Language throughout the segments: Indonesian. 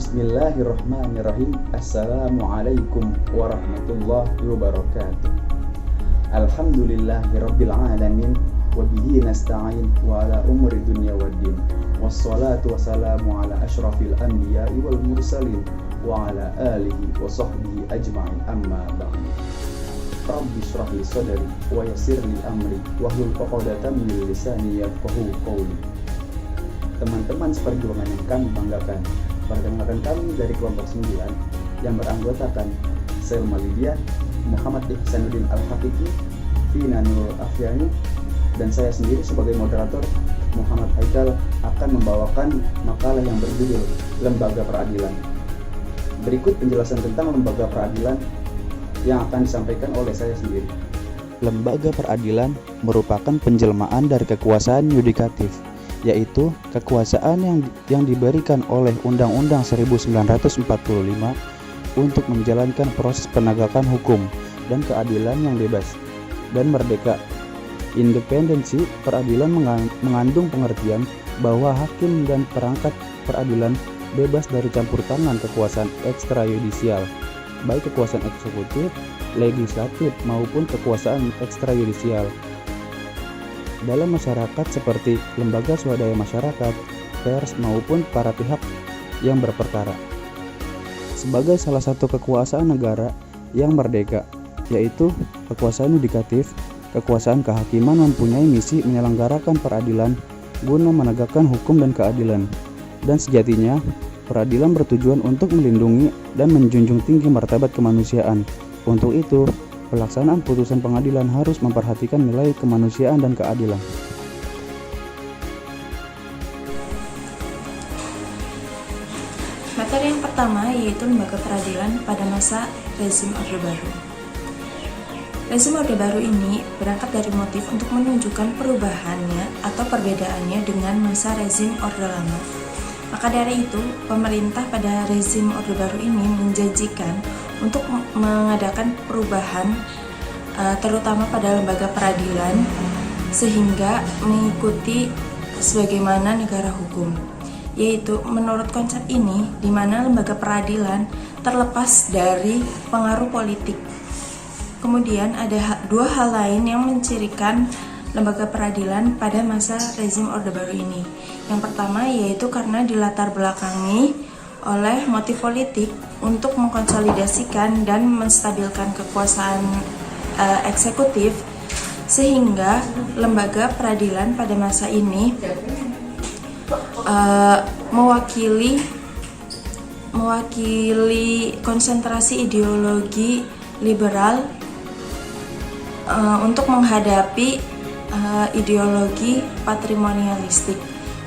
Bismillahirrahmanirrahim. Assalamualaikum warahmatullahi wabarakatuh. Alhamdulillahirabbil alamin wa bihi nasta'in wa ala umuri dunya waddin. Wassalatu wassalamu ala asyrafil anbiya'i wal mursalin wa ala alihi wa sahbihi ajma'in, amma ba'du. Rabbi shrah li sadri wa yassir li amri wahlul 'uqdatam min lisani yafqahu qawli. Teman-teman seperjuangan yang kami banggakan, perkenalkan kami dari kelompok 9 yang beranggotakan Selma Lydia, Muhammad Ihsanuddin Al-Haqiqi, Vina Nurul Afyani, dan saya sendiri sebagai moderator Muhammad Haikal akan membawakan makalah yang berjudul Lembaga Peradilan. Berikut penjelasan tentang Lembaga Peradilan yang akan disampaikan oleh saya sendiri. Lembaga peradilan merupakan penjelmaan dari kekuasaan yudikatif, yaitu kekuasaan yang diberikan oleh Undang-Undang 1945 untuk menjalankan proses penegakan hukum dan keadilan yang bebas dan merdeka. Independensi peradilan mengandung pengertian bahwa hakim dan perangkat peradilan bebas dari campur tangan kekuasaan ekstrayudisial, baik kekuasaan eksekutif, legislatif maupun kekuasaan ekstrayudisial dalam masyarakat seperti lembaga swadaya masyarakat, pers maupun para pihak yang berperkara. Sebagai salah satu kekuasaan negara yang merdeka, yaitu kekuasaan yudikatif, kekuasaan kehakiman mempunyai misi menyelenggarakan peradilan guna menegakkan hukum dan keadilan. Dan sejatinya, peradilan bertujuan untuk melindungi dan menjunjung tinggi martabat kemanusiaan. Untuk itu, pelaksanaan putusan pengadilan harus memperhatikan nilai kemanusiaan dan keadilan. Materi yang pertama yaitu lembaga peradilan pada masa rezim Orde Baru. Rezim Orde Baru ini berangkat dari motif untuk menunjukkan perubahannya atau perbedaannya dengan masa rezim Orde Lama. Maka dari itu, pemerintah pada rezim Orde Baru ini menjanjikan untuk mengadakan perubahan terutama pada lembaga peradilan sehingga mengikuti sebagaimana negara hukum, yaitu menurut konsep ini di mana lembaga peradilan terlepas dari pengaruh politik. Kemudian ada dua hal lain yang mencirikan lembaga peradilan pada masa rezim Orde Baru ini. Yang pertama yaitu karena dilatar belakangi oleh motif politik untuk mengkonsolidasikan dan menstabilkan kekuasaan eksekutif, sehingga lembaga peradilan pada masa ini mewakili konsentrasi ideologi liberal untuk menghadapi ideologi patrimonialistik.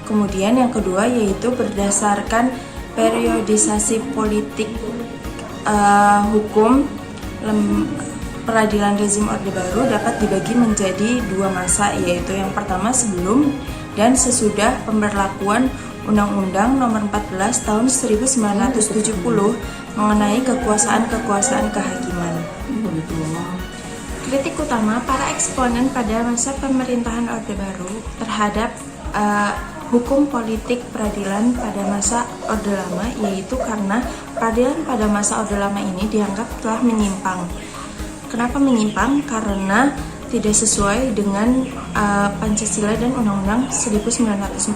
Kemudian yang kedua yaitu berdasarkan periodisasi politik hukum, peradilan rezim Orde Baru dapat dibagi menjadi dua masa, yaitu yang pertama sebelum dan sesudah pemberlakuan Undang-Undang Nomor 14 Tahun 1970 mengenai kekuasaan-kekuasaan kehakiman. Kritik utama para eksponen pada masa pemerintahan Orde Baru terhadap hukum politik peradilan pada masa Orde Lama yaitu karena peradilan pada masa Orde Lama ini dianggap telah menyimpang. Kenapa menyimpang? Karena tidak sesuai dengan Pancasila dan Undang-Undang 1945.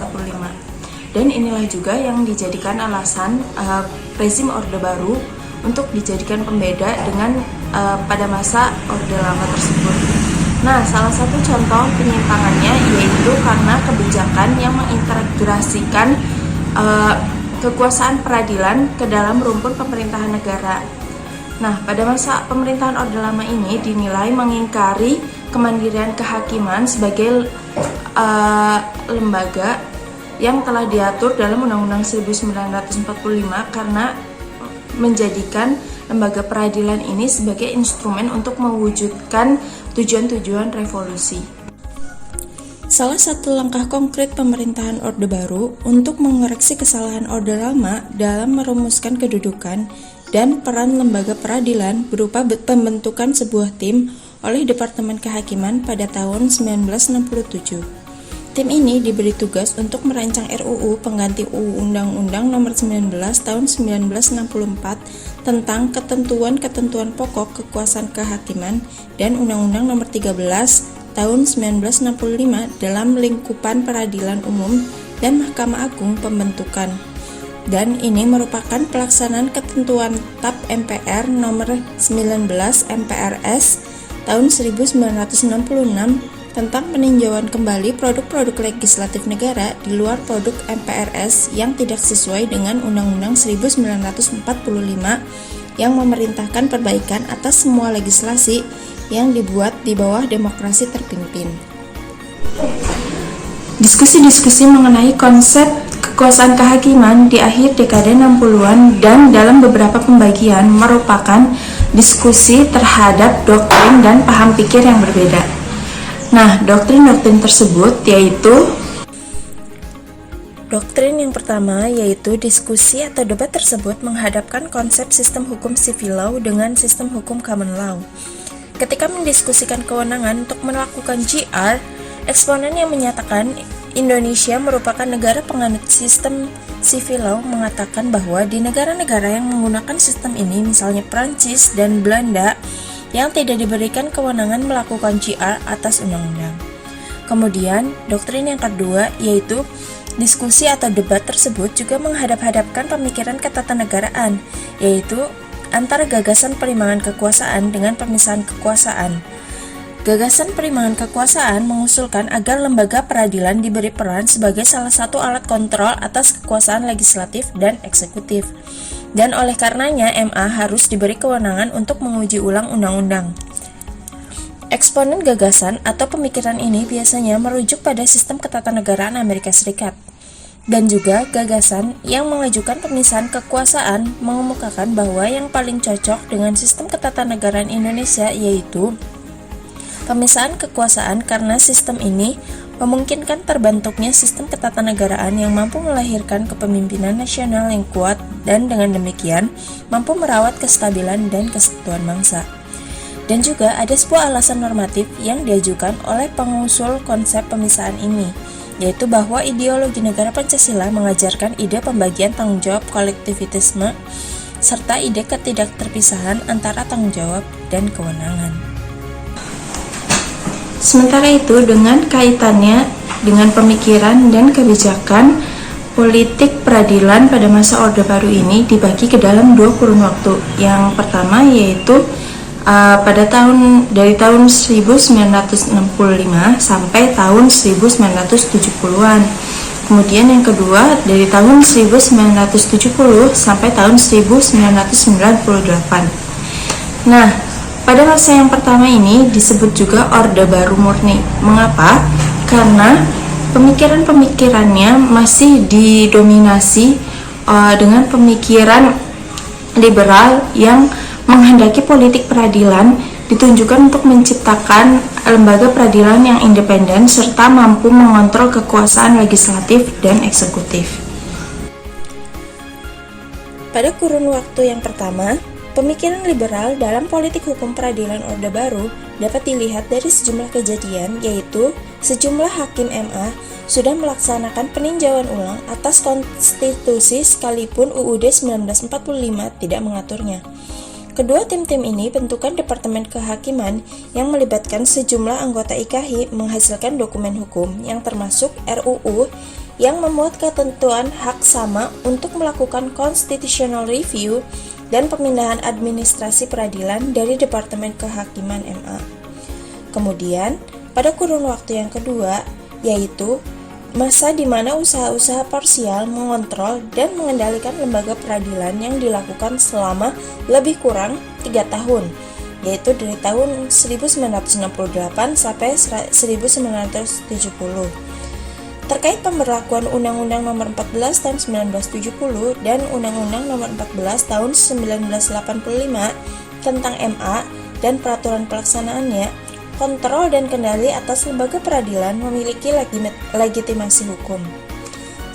Dan inilah juga yang dijadikan alasan rezim Orde Baru untuk dijadikan pembeda dengan pada masa Orde Lama tersebut. Nah, salah satu contoh penyimpangannya yaitu karena kebijakan yang mengintegrasikan kekuasaan peradilan ke dalam rumpun pemerintahan negara. Nah, pada masa pemerintahan Orde Lama ini dinilai mengingkari kemandirian kehakiman sebagai lembaga yang telah diatur dalam Undang-Undang 1945 karena menjadikan lembaga peradilan ini sebagai instrumen untuk mewujudkan tujuan-tujuan revolusi. Salah satu langkah konkret pemerintahan Orde Baru untuk mengoreksi kesalahan Orde Lama dalam merumuskan kedudukan dan peran lembaga peradilan berupa pembentukan sebuah tim oleh Departemen Kehakiman pada tahun 1967. Tim ini diberi tugas untuk merancang RUU pengganti Undang-Undang Nomor 19 Tahun 1964 tentang ketentuan-ketentuan pokok kekuasaan kehakiman dan Undang-Undang Nomor 13 Tahun 1965 dalam lingkupan peradilan umum dan Mahkamah Agung pembentukan. Dan ini merupakan pelaksanaan ketentuan TAP MPR Nomor 19 MPRS Tahun 1966 tentang peninjauan kembali produk-produk legislatif negara di luar produk MPRS yang tidak sesuai dengan Undang-Undang 1945 yang memerintahkan perbaikan atas semua legislasi yang dibuat di bawah demokrasi terpimpin. Diskusi-diskusi mengenai konsep kekuasaan kehakiman di akhir dekade 60-an dan dalam beberapa pembagian merupakan diskusi terhadap doktrin dan paham pikir yang berbeda. Nah, doktrin-doktrin tersebut yaitu doktrin yang pertama yaitu diskusi atau debat tersebut menghadapkan konsep sistem hukum civil law dengan sistem hukum common law. Ketika mendiskusikan kewenangan untuk melakukan GR, eksponen yang menyatakan Indonesia merupakan negara penganut sistem civil law mengatakan bahwa di negara-negara yang menggunakan sistem ini, misalnya Prancis dan Belanda, yang tidak diberikan kewenangan melakukan GR atas undang-undang. Kemudian, doktrin yang kedua yaitu diskusi atau debat tersebut juga menghadap-hadapkan pemikiran ketatanegaraan, yaitu antara gagasan perimbangan kekuasaan dengan pemisahan kekuasaan. Gagasan perimbangan kekuasaan mengusulkan agar lembaga peradilan diberi peran sebagai salah satu alat kontrol atas kekuasaan legislatif dan eksekutif. Dan oleh karenanya MA harus diberi kewenangan untuk menguji ulang undang-undang. Eksponen gagasan atau pemikiran ini biasanya merujuk pada sistem ketatanegaraan Amerika Serikat. Dan juga gagasan yang mengajukan pemisahan kekuasaan mengemukakan bahwa yang paling cocok dengan sistem ketatanegaraan Indonesia yaitu pemisahan kekuasaan karena sistem ini memungkinkan terbentuknya sistem ketatanegaraan yang mampu melahirkan kepemimpinan nasional yang kuat dan dengan demikian mampu merawat kestabilan dan kesatuan bangsa. Dan juga ada sebuah alasan normatif yang diajukan oleh pengusul konsep pemisahan ini, yaitu bahwa ideologi negara Pancasila mengajarkan ide pembagian tanggung jawab kolektivitisme serta ide ketidakterpisahan antara tanggung jawab dan kewenangan. Sementara itu, dengan kaitannya dengan pemikiran dan kebijakan politik peradilan pada masa Orde Baru ini dibagi ke dalam dua kurun waktu. Yang pertama yaitu dari tahun 1965 sampai tahun 1970-an. Kemudian yang kedua dari tahun 1970 sampai tahun 1998. Nah, pada masa yang pertama ini disebut juga Orde Baru murni. Mengapa? Karena pemikiran-pemikirannya masih didominasi dengan pemikiran liberal yang menghendaki politik peradilan ditunjukkan untuk menciptakan lembaga peradilan yang independen serta mampu mengontrol kekuasaan legislatif dan eksekutif. Pada kurun waktu yang pertama, pemikiran liberal dalam politik hukum peradilan Orde Baru dapat dilihat dari sejumlah kejadian, yaitu sejumlah hakim MA sudah melaksanakan peninjauan ulang atas konstitusi sekalipun UUD 1945 tidak mengaturnya. Kedua tim-tim ini bentukan Departemen Kehakiman yang melibatkan sejumlah anggota IKHI menghasilkan dokumen hukum yang termasuk RUU yang memuat ketentuan hak sama untuk melakukan constitutional review dan pemindahan administrasi peradilan dari Departemen Kehakiman MA. Kemudian, pada kurun waktu yang kedua, yaitu masa di mana usaha-usaha parsial mengontrol dan mengendalikan lembaga peradilan yang dilakukan selama lebih kurang 3 tahun, yaitu dari tahun 1968 sampai 1970. Terkait pemberlakuan Undang-Undang Nomor 14 Tahun 1970 dan Undang-Undang Nomor 14 Tahun 1985 tentang MA dan peraturan pelaksanaannya, kontrol dan kendali atas lembaga peradilan memiliki legitimasi hukum.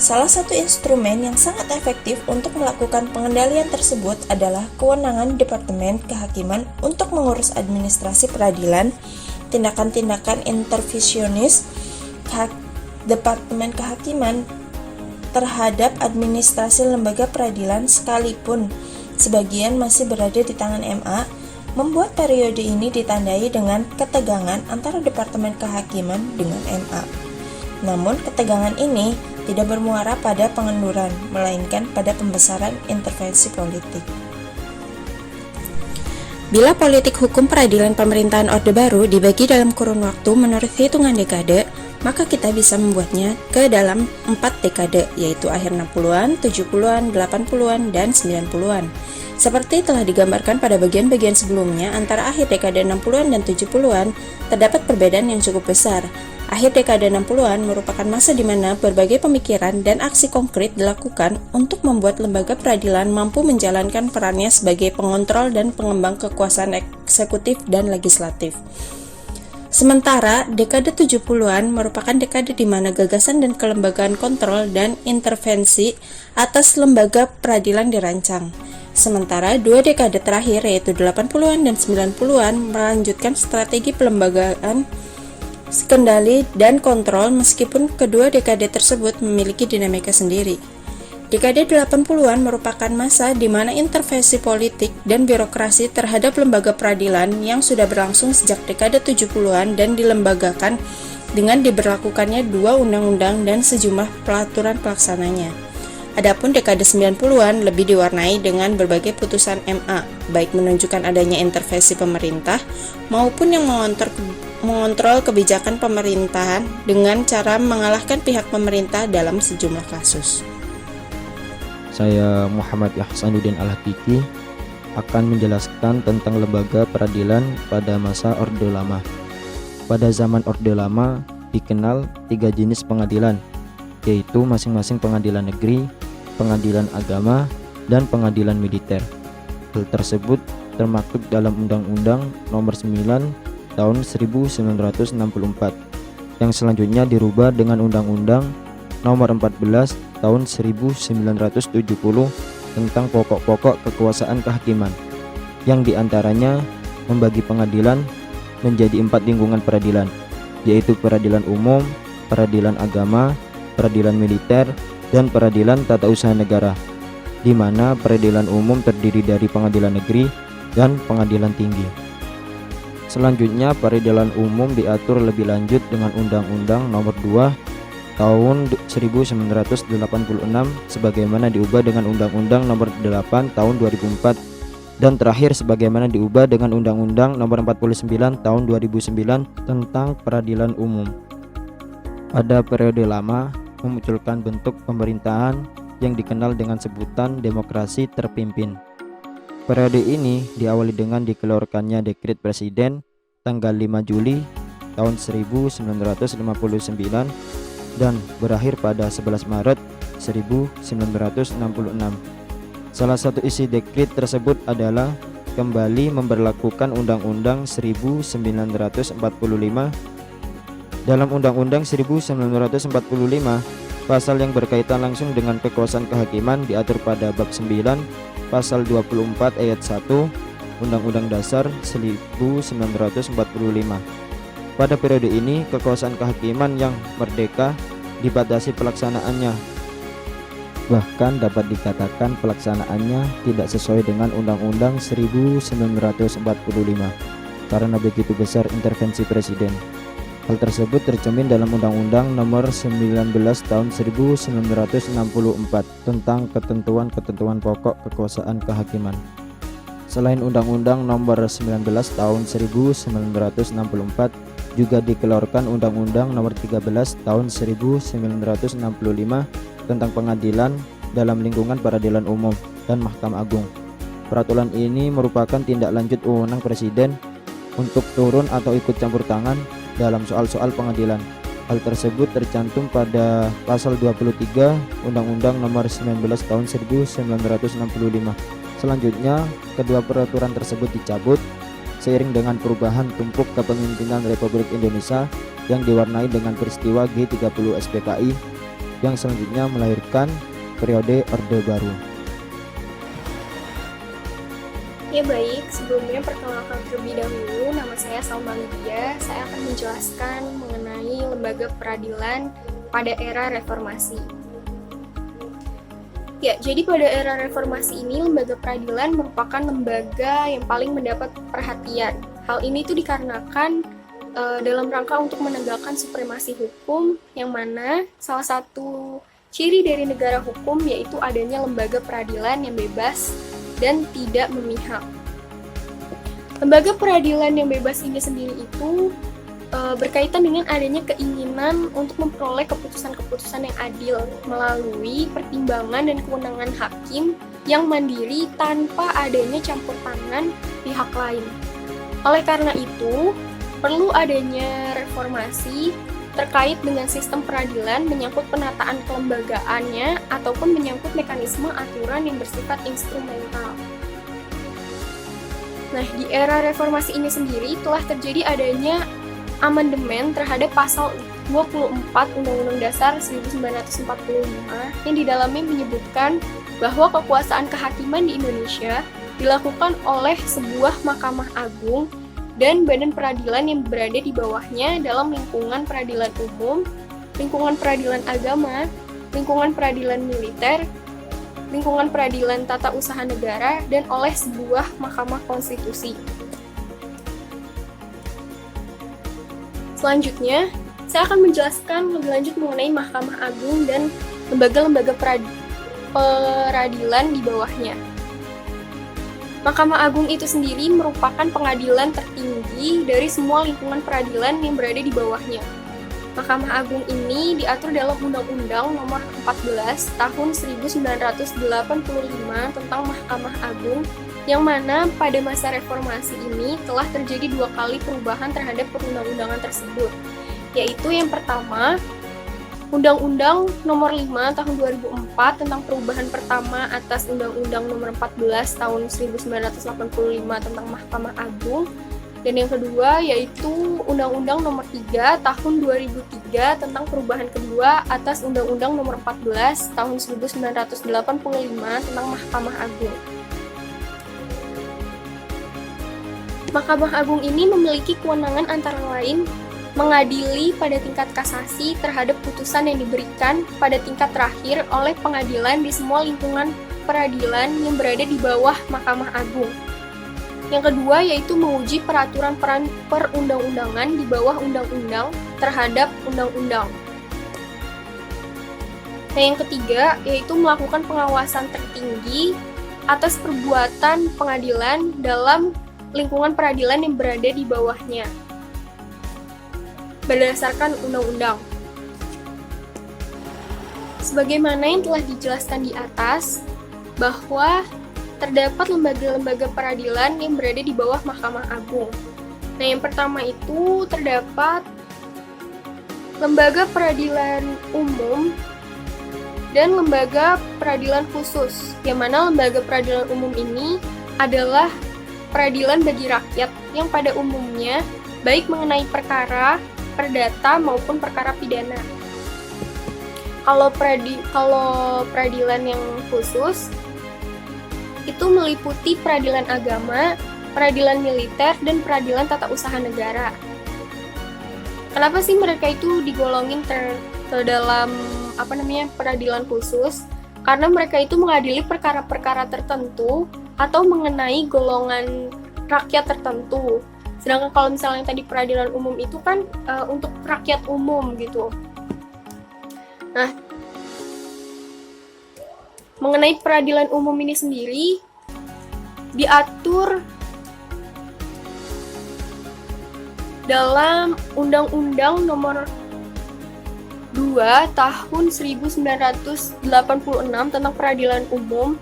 Salah satu instrumen yang sangat efektif untuk melakukan pengendalian tersebut adalah kewenangan Departemen Kehakiman untuk mengurus administrasi peradilan, tindakan-tindakan intervensionis Departemen Kehakiman terhadap administrasi lembaga peradilan sekalipun sebagian masih berada di tangan MA, membuat periode ini ditandai dengan ketegangan antara Departemen Kehakiman dengan MA. Namun ketegangan ini tidak bermuara pada pengenduran, melainkan pada pembesaran intervensi politik. Bila politik hukum peradilan pemerintahan Orde Baru dibagi dalam kurun waktu menurut hitungan dekade, maka kita bisa membuatnya ke dalam 4 dekade, yaitu akhir 60-an, 70-an, 80-an, dan 90-an. Seperti telah digambarkan pada bagian-bagian sebelumnya, antara akhir dekade 60-an dan 70-an, terdapat perbedaan yang cukup besar. Akhir dekade 60-an merupakan masa di mana berbagai pemikiran dan aksi konkret dilakukan untuk membuat lembaga peradilan mampu menjalankan perannya sebagai pengontrol dan pengembang kekuasaan eksekutif dan legislatif. Sementara, dekade 70-an merupakan dekade di mana gagasan dan kelembagaan kontrol dan intervensi atas lembaga peradilan dirancang. Sementara, 2 dekade terakhir yaitu 80-an dan 90-an melanjutkan strategi pelembagaan, kendali, dan kontrol meskipun kedua dekade tersebut memiliki dinamika sendiri. Dekade 80-an merupakan masa di mana intervensi politik dan birokrasi terhadap lembaga peradilan yang sudah berlangsung sejak dekade 70-an dan dilembagakan dengan diberlakukannya 2 undang-undang dan sejumlah peraturan pelaksananya. Adapun dekade 90-an lebih diwarnai dengan berbagai putusan MA, baik menunjukkan adanya intervensi pemerintah maupun yang mengontrol kebijakan pemerintahan dengan cara mengalahkan pihak pemerintah dalam sejumlah kasus. Saya Muhammad Ihsanuddin Al-Hakiki akan menjelaskan tentang lembaga peradilan pada masa Orde Lama. Pada zaman Orde Lama dikenal 3 jenis pengadilan, yaitu masing-masing pengadilan negeri, pengadilan agama, dan pengadilan militer. Hal tersebut termaktub dalam Undang-Undang Nomor 9 Tahun 1964 yang selanjutnya dirubah dengan Undang-Undang Nomor 14 Tahun 1970 tentang pokok-pokok kekuasaan kehakiman, yang diantaranya membagi pengadilan menjadi 4 lingkungan peradilan, yaitu peradilan umum, peradilan agama, peradilan militer, dan peradilan tata usaha negara, di mana peradilan umum terdiri dari pengadilan negeri dan pengadilan tinggi. Selanjutnya, peradilan umum diatur lebih lanjut dengan Undang-Undang Nomor 2 Tahun 1986 sebagaimana diubah dengan Undang-Undang Nomor 8 Tahun 2004 dan terakhir sebagaimana diubah dengan Undang-Undang Nomor 49 Tahun 2009 tentang peradilan umum. Pada periode lama memunculkan bentuk pemerintahan yang dikenal dengan sebutan demokrasi terpimpin. Periode ini diawali dengan dikeluarkannya dekret presiden tanggal 5 Juli tahun 1959 dan berakhir pada 11 Maret 1966. Salah satu isi dekret tersebut adalah kembali memberlakukan Undang-Undang 1945. Dalam Undang-Undang 1945, pasal yang berkaitan langsung dengan kekuasaan kehakiman diatur pada bab 9, pasal 24 ayat 1 Undang-Undang Dasar 1945. Pada periode ini, kekuasaan kehakiman yang merdeka dibatasi pelaksanaannya. Bahkan dapat dikatakan pelaksanaannya tidak sesuai dengan Undang-Undang 1945 karena begitu besar intervensi presiden. Hal tersebut tercermin dalam Undang-Undang Nomor 19 Tahun 1964 tentang ketentuan-ketentuan pokok kekuasaan kehakiman. Selain Undang-Undang Nomor 19 Tahun 1964, juga dikeluarkan Undang-Undang Nomor 13 Tahun 1965 tentang pengadilan dalam lingkungan peradilan umum dan Mahkamah Agung. Peraturan ini merupakan tindak lanjut wewenang presiden untuk turun atau ikut campur tangan dalam soal-soal pengadilan. Hal tersebut tercantum pada pasal 23 Undang-Undang Nomor 19 Tahun 1965. Selanjutnya, kedua peraturan tersebut dicabut seiring dengan perubahan tumpuk kepemimpinan Republik Indonesia yang diwarnai dengan peristiwa G30 SPKI yang selanjutnya melahirkan periode Orde Baru. Ya baik, sebelumnya perkenalkan terlebih dahulu, nama saya Salma Lydia. Saya akan menjelaskan mengenai lembaga peradilan pada era reformasi. Ya, jadi pada era reformasi ini lembaga peradilan merupakan lembaga yang paling mendapat perhatian. Hal ini tuh dikarenakan dalam rangka untuk menegakkan supremasi hukum, yang mana salah satu ciri dari negara hukum yaitu adanya lembaga peradilan yang bebas dan tidak memihak. Lembaga peradilan yang bebas ini sendiri itu berkaitan dengan adanya keinginan untuk memperoleh keputusan-keputusan yang adil melalui pertimbangan dan kewenangan hakim yang mandiri tanpa adanya campur tangan pihak lain. Oleh karena itu, perlu adanya reformasi terkait dengan sistem peradilan menyangkut penataan kelembagaannya ataupun menyangkut mekanisme aturan yang bersifat instrumental. Nah, di era reformasi ini sendiri telah terjadi adanya amandemen terhadap pasal 24 Undang-Undang Dasar 1945 yang di dalamnya menyebutkan bahwa kekuasaan kehakiman di Indonesia dilakukan oleh sebuah Mahkamah Agung dan badan peradilan yang berada di bawahnya dalam lingkungan peradilan umum, lingkungan peradilan agama, lingkungan peradilan militer, lingkungan peradilan tata usaha negara, dan oleh sebuah Mahkamah Konstitusi. Selanjutnya, saya akan menjelaskan lebih lanjut mengenai Mahkamah Agung dan lembaga-lembaga peradilan di bawahnya. Mahkamah Agung itu sendiri merupakan pengadilan tertinggi dari semua lingkungan peradilan yang berada di bawahnya. Mahkamah Agung ini diatur dalam Undang-Undang Nomor 14 Tahun 1985 tentang Mahkamah Agung, yang mana pada masa reformasi ini telah terjadi 2 kali perubahan terhadap perundang-undangan tersebut, yaitu yang pertama, Undang-Undang Nomor 5 Tahun 2004 tentang perubahan pertama atas Undang-Undang Nomor 14 Tahun 1985 tentang Mahkamah Agung, dan yang kedua yaitu Undang-Undang Nomor 3 Tahun 2003 tentang perubahan kedua atas Undang-Undang Nomor 14 Tahun 1985 tentang Mahkamah Agung. Mahkamah Agung ini memiliki kewenangan antara lain mengadili pada tingkat kasasi terhadap putusan yang diberikan pada tingkat terakhir oleh pengadilan di semua lingkungan peradilan yang berada di bawah Mahkamah Agung. Yang kedua yaitu menguji peraturan perundang-undangan di bawah undang-undang terhadap undang-undang. Nah, yang ketiga yaitu melakukan pengawasan tertinggi atas perbuatan pengadilan dalam lingkungan peradilan yang berada di bawahnya berdasarkan undang-undang. Sebagaimana yang telah dijelaskan di atas, bahwa terdapat lembaga-lembaga peradilan yang berada di bawah Mahkamah Agung. Nah, yang pertama itu terdapat lembaga peradilan umum dan lembaga peradilan khusus, yang mana lembaga peradilan umum ini adalah peradilan bagi rakyat yang pada umumnya baik mengenai perkara, perdata maupun perkara pidana. Kalau peradilan yang khusus itu meliputi peradilan agama, peradilan militer, dan peradilan tata usaha negara. Kenapa sih mereka itu digolongin ke dalam peradilan khusus? Karena mereka itu mengadili perkara-perkara tertentu atau mengenai golongan rakyat tertentu. Sedangkan kalau misalnya tadi peradilan umum itu kan untuk rakyat umum gitu. Nah, mengenai peradilan umum ini sendiri diatur dalam Undang-Undang Nomor 2 Tahun 1986 tentang peradilan umum,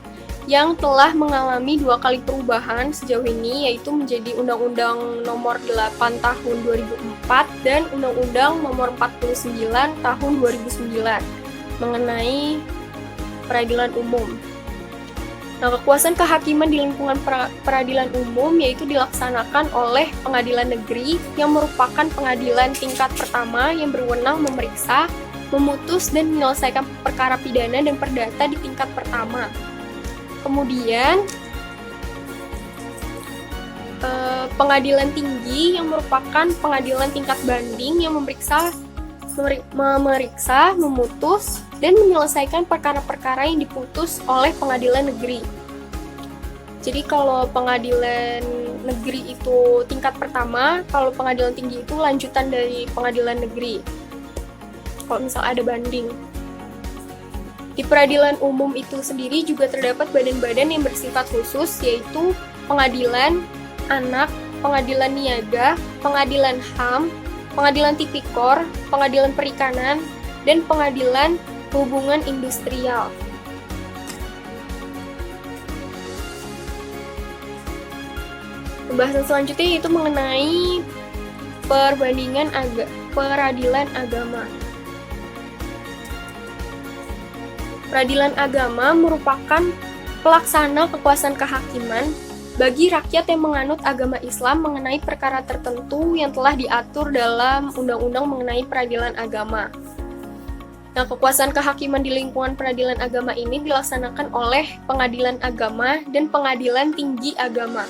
yang telah mengalami 2 kali perubahan sejauh ini, yaitu menjadi Undang-Undang Nomor 8 Tahun 2004 dan Undang-Undang Nomor 49 Tahun 2009 mengenai peradilan umum. Nah, kekuasaan kehakiman di lingkungan peradilan umum yaitu dilaksanakan oleh pengadilan negeri yang merupakan pengadilan tingkat pertama yang berwenang memeriksa, memutus, dan menyelesaikan perkara pidana dan perdata di tingkat pertama. Kemudian, pengadilan tinggi yang merupakan pengadilan tingkat banding yang memeriksa memeriksa, memutus, dan menyelesaikan perkara-perkara yang diputus oleh pengadilan negeri. Jadi kalau pengadilan negeri itu tingkat pertama, kalau pengadilan tinggi itu lanjutan dari pengadilan negeri. Kalau misal ada banding. Di peradilan umum itu sendiri juga terdapat badan-badan yang bersifat khusus, yaitu pengadilan anak, pengadilan niaga, pengadilan HAM, pengadilan tipikor, pengadilan perikanan, dan pengadilan hubungan industrial. Pembahasan selanjutnya yaitu mengenai peradilan agama. Peradilan agama merupakan pelaksana kekuasaan kehakiman bagi rakyat yang menganut agama Islam mengenai perkara tertentu yang telah diatur dalam undang-undang mengenai peradilan agama. Nah, kekuasaan kehakiman di lingkungan peradilan agama ini dilaksanakan oleh pengadilan agama dan pengadilan tinggi agama.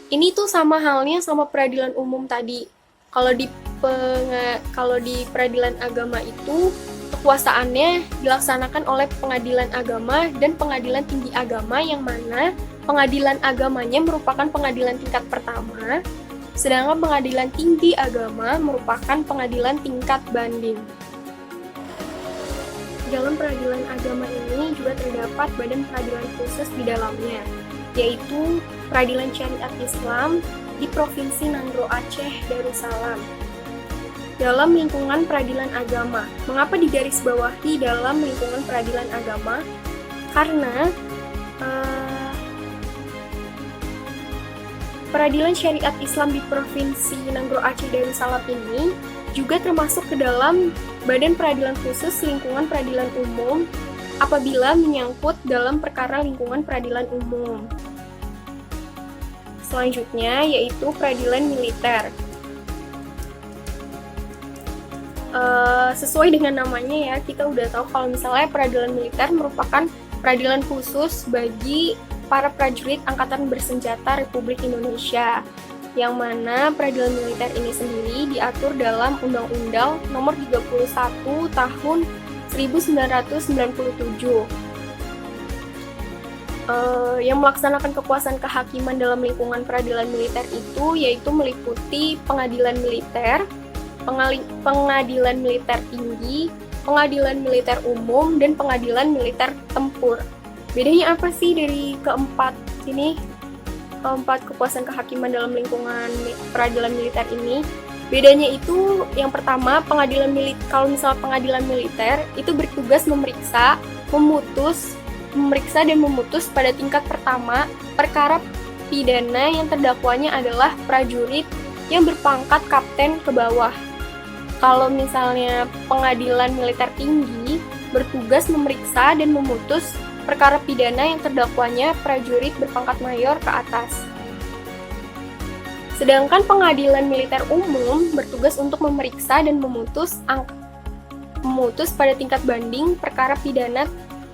Ini tuh sama halnya sama peradilan umum tadi. Kalau di peradilan agama itu kekuasaannya dilaksanakan oleh pengadilan agama dan pengadilan tinggi agama, yang mana pengadilan agamanya merupakan pengadilan tingkat pertama, sedangkan pengadilan tinggi agama merupakan pengadilan tingkat banding. Dalam peradilan agama ini juga terdapat badan peradilan khusus di dalamnya, yaitu Peradilan Syariat Islam di Provinsi Nanggroe Aceh Darussalam. Dalam lingkungan peradilan agama. Mengapa digarisbawahi dalam lingkungan peradilan agama? Karena Peradilan Syariat Islam di Provinsi Nanggroe Aceh Darussalam ini juga termasuk ke dalam Badan Peradilan Khusus Lingkungan Peradilan Umum apabila menyangkut dalam perkara lingkungan peradilan umum. Selanjutnya yaitu peradilan militer. Sesuai dengan namanya ya, kita udah tahu kalau misalnya peradilan militer merupakan peradilan khusus bagi para prajurit Angkatan Bersenjata Republik Indonesia, yang mana peradilan militer ini sendiri diatur dalam Undang-Undang Nomor 31 Tahun 1997. Yang melaksanakan kekuasaan kehakiman dalam lingkungan peradilan militer itu yaitu meliputi pengadilan militer, pengadilan militer tinggi, pengadilan militer umum, dan pengadilan militer tempur. Bedanya apa sih dari keempat kekuasaan kehakiman dalam lingkungan peradilan militer ini? Bedanya itu yang pertama, kalau misal pengadilan militer itu bertugas memeriksa dan memutus pada tingkat pertama perkara pidana yang terdakwanya adalah prajurit yang berpangkat kapten ke bawah. Kalau misalnya pengadilan militer tinggi bertugas memeriksa dan memutus perkara pidana yang terdakwanya prajurit berpangkat mayor ke atas. Sedangkan pengadilan militer umum bertugas untuk memeriksa dan memutus pada tingkat banding perkara pidana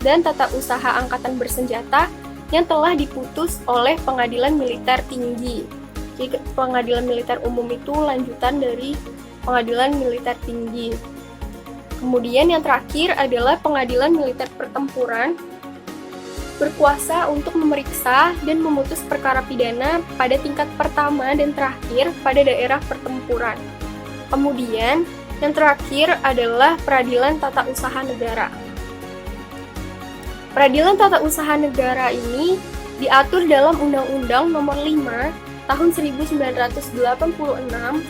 dan tata usaha angkatan bersenjata yang telah diputus oleh pengadilan militer tinggi. Jadi pengadilan militer umum itu lanjutan dari pengadilan militer tinggi. Kemudian yang terakhir adalah pengadilan militer pertempuran, berkuasa untuk memeriksa dan memutus perkara pidana pada tingkat pertama dan terakhir pada daerah pertempuran. Kemudian yang terakhir adalah peradilan tata usaha negara. Peradilan tata usaha negara ini diatur dalam Undang-Undang Nomor 5 Tahun 1986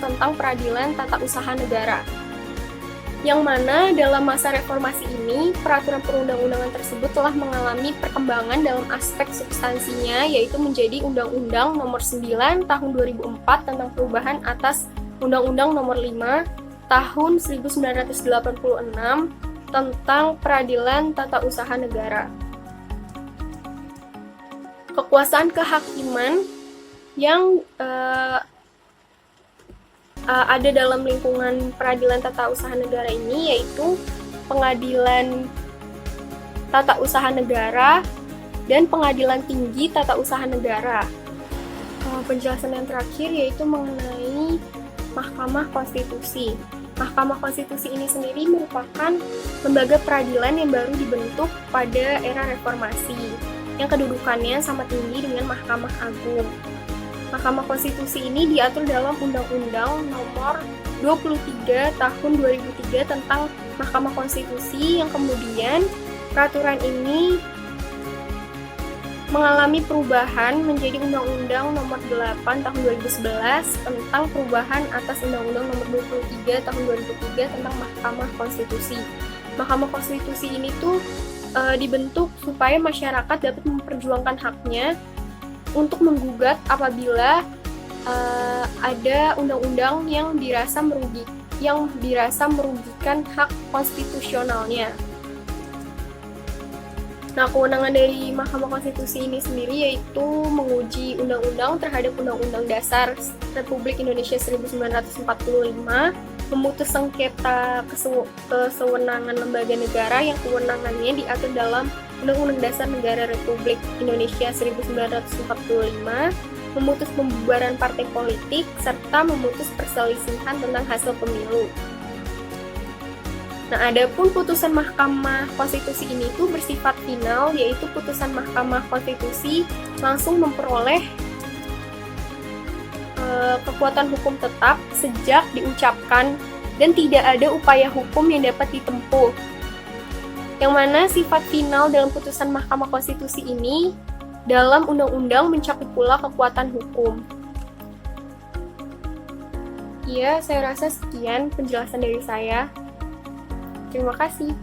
tentang Peradilan Tata Usaha Negara. Yang mana dalam masa reformasi ini, peraturan perundang-undangan tersebut telah mengalami perkembangan dalam aspek substansinya, yaitu menjadi Undang-Undang Nomor 9 Tahun 2004 tentang perubahan atas Undang-Undang Nomor 5 Tahun 1986 tentang Peradilan Tata Usaha Negara. Kekuasaan kehakiman yang ada dalam lingkungan peradilan tata usaha negara ini yaitu pengadilan tata usaha negara dan pengadilan tinggi tata usaha negara. Penjelasan yang terakhir yaitu mengenai Mahkamah Konstitusi. Mahkamah Konstitusi ini sendiri merupakan lembaga peradilan yang baru dibentuk pada era reformasi, yang kedudukannya sama tinggi dengan Mahkamah Agung. Mahkamah Konstitusi ini diatur dalam Undang-Undang Nomor 23 Tahun 2003 tentang Mahkamah Konstitusi, yang kemudian peraturan ini mengalami perubahan menjadi Undang-Undang Nomor 8 Tahun 2011 tentang perubahan atas Undang-Undang Nomor 23 Tahun 2003 tentang Mahkamah Konstitusi. Mahkamah Konstitusi ini tuh dibentuk supaya masyarakat dapat memperjuangkan haknya untuk menggugat apabila ada undang-undang yang dirasa merugikan hak konstitusionalnya. Nah, kewenangan dari Mahkamah Konstitusi ini sendiri yaitu menguji undang-undang terhadap Undang-Undang Dasar Republik Indonesia 1945, memutus sengketa kesewenangan lembaga negara yang kewenangannya diatur dalam Undang-Undang Dasar Negara Republik Indonesia 1945, memutus pembubaran partai politik, serta memutus perselisihan tentang hasil pemilu. Nah, adapun putusan Mahkamah Konstitusi ini tuh bersifat final, yaitu putusan Mahkamah Konstitusi langsung memperoleh kekuatan hukum tetap sejak diucapkan dan tidak ada upaya hukum yang dapat ditempuh. Yang mana sifat final dalam putusan Mahkamah Konstitusi ini dalam undang-undang mencakup pula kekuatan hukum. Ya, saya rasa sekian penjelasan dari saya. Terima kasih.